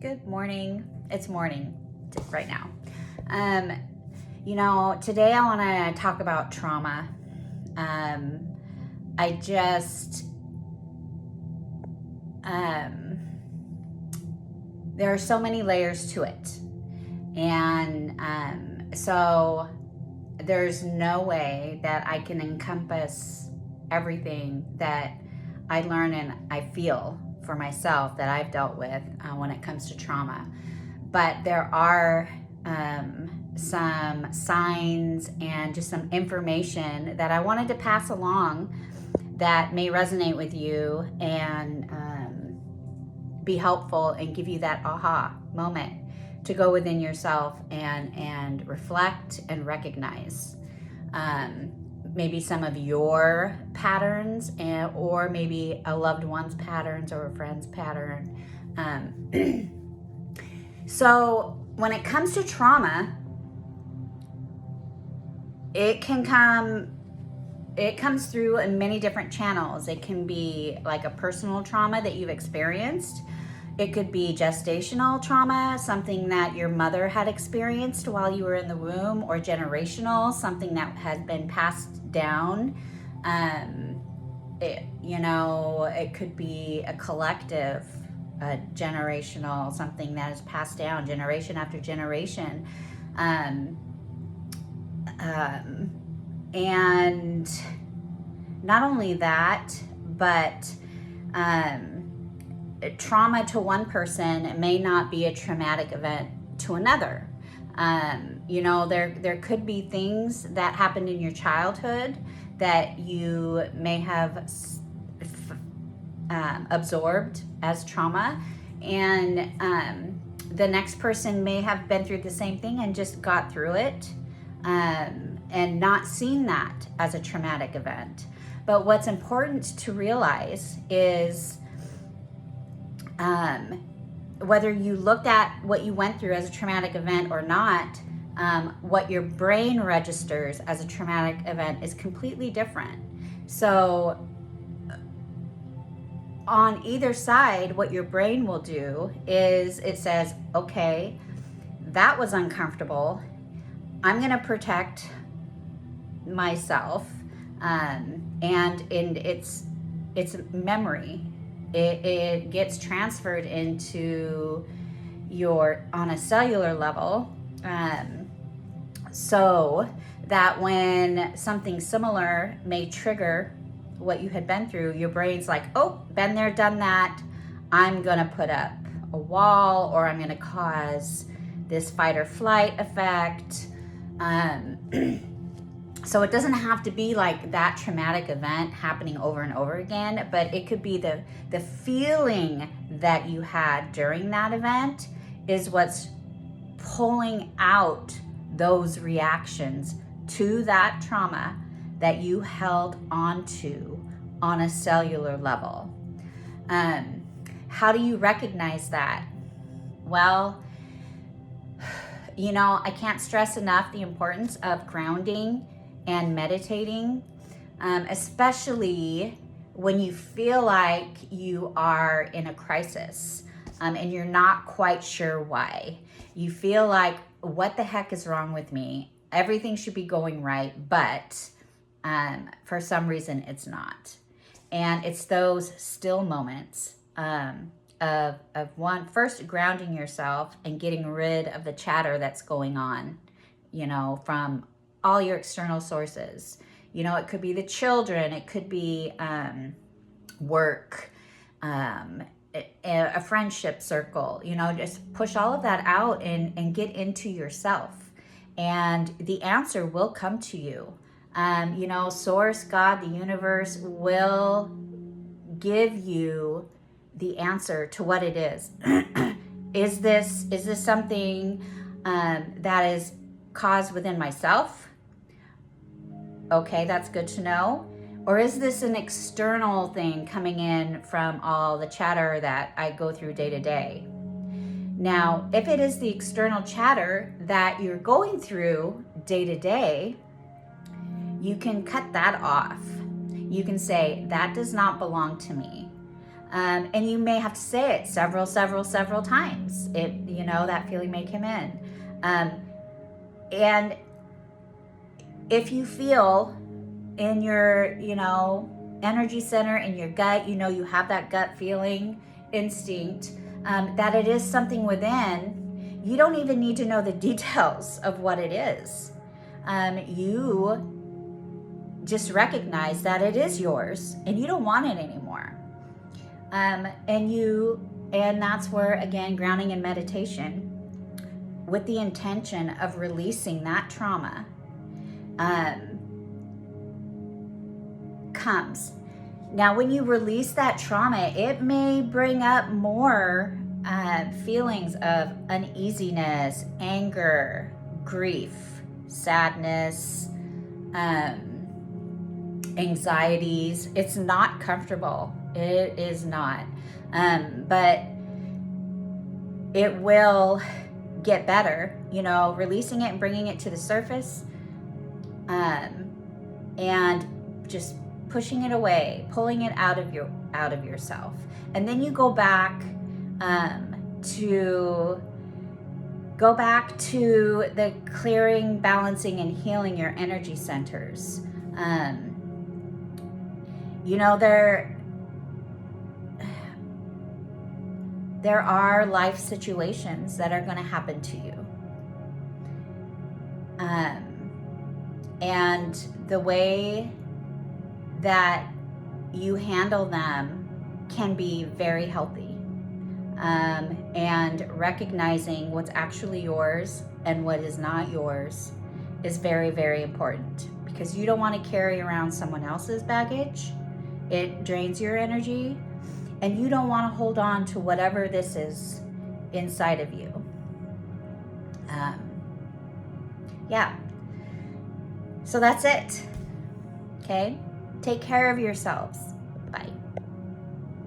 Good morning. It's morning right now. Today I want to talk about trauma. I just, there are so many layers to it. And so there's no way that I can encompass everything that I learn and I feel for myself that I've dealt with when it comes to trauma. But there are some signs and just some information that I wanted to pass along that may resonate with you and be helpful and give you that aha moment to go within yourself and reflect and recognize maybe some of your patterns or maybe a loved one's patterns or a friend's pattern. So when it comes to trauma, it comes through in many different channels. It can be like a personal trauma that you've experienced. It could be gestational trauma, something that your mother had experienced while you were in the womb, or generational, something that has been passed down. It could be a collective, generational, something that is passed down generation after generation. And not only that, but trauma to one person may not be a traumatic event to another. There could be things that happened in your childhood that you may have absorbed as trauma, and the next person may have been through the same thing and just got through it and not seen that as a traumatic event. But what's important to realize is whether you looked at what you went through as a traumatic event or not, what your brain registers as a traumatic event is completely different. So on either side, what your brain will do is it says, okay, that was uncomfortable. I'm going to protect myself. And it's memory. It gets transferred into on a cellular level, so that when something similar may trigger what you had been through, your brain's like, oh, been there, done that. I'm gonna put up a wall, or I'm gonna cause this fight or flight effect. So it doesn't have to be like that traumatic event happening over and over again, but it could be the feeling that you had during that event is what's pulling out those reactions to that trauma that you held onto on a cellular level. How do you recognize that? Well, I can't stress enough the importance of grounding and meditating, especially when you feel like you are in a crisis and you're not quite sure why. You feel like, what the heck is wrong with me? Everything should be going right, but for some reason it's not. And it's those still moments of one, first grounding yourself and getting rid of the chatter that's going on, from all your external sources. It could be the children, it could be work, a friendship circle, just push all of that out and get into yourself. And the answer will come to you. Source, God, the universe will give you the answer to what it is. Is this something that is caused within myself? Okay, that's good to know. Or is this an external thing coming in from all the chatter that I go through day to day? Now, if it is the external chatter that you're going through day to day, you can cut that off. You can say, that does not belong to me. And you may have to say it several times. That feeling may come in. And if you feel in your, energy center, in your gut, you have that gut feeling, instinct, that it is something within, you don't even need to know the details of what it is. You just recognize that it is yours and you don't want it anymore. And that's where, again, grounding and meditation with the intention of releasing that trauma comes. Now, when you release that trauma, it may bring up more feelings of uneasiness, anger, grief, sadness, anxieties. It's not comfortable. It is not. But it will get better, releasing it and bringing it to the surface, and just pushing it away, pulling it out of yourself. And then you go back to the clearing, balancing, and healing your energy centers. There are life situations that are going to happen to you. And the way that you handle them can be very healthy. And recognizing what's actually yours and what is not yours is very, very important, because you don't want to carry around someone else's baggage. It drains your energy, and you don't want to hold on to whatever this is inside of you. So that's it. Okay? Take care of yourselves.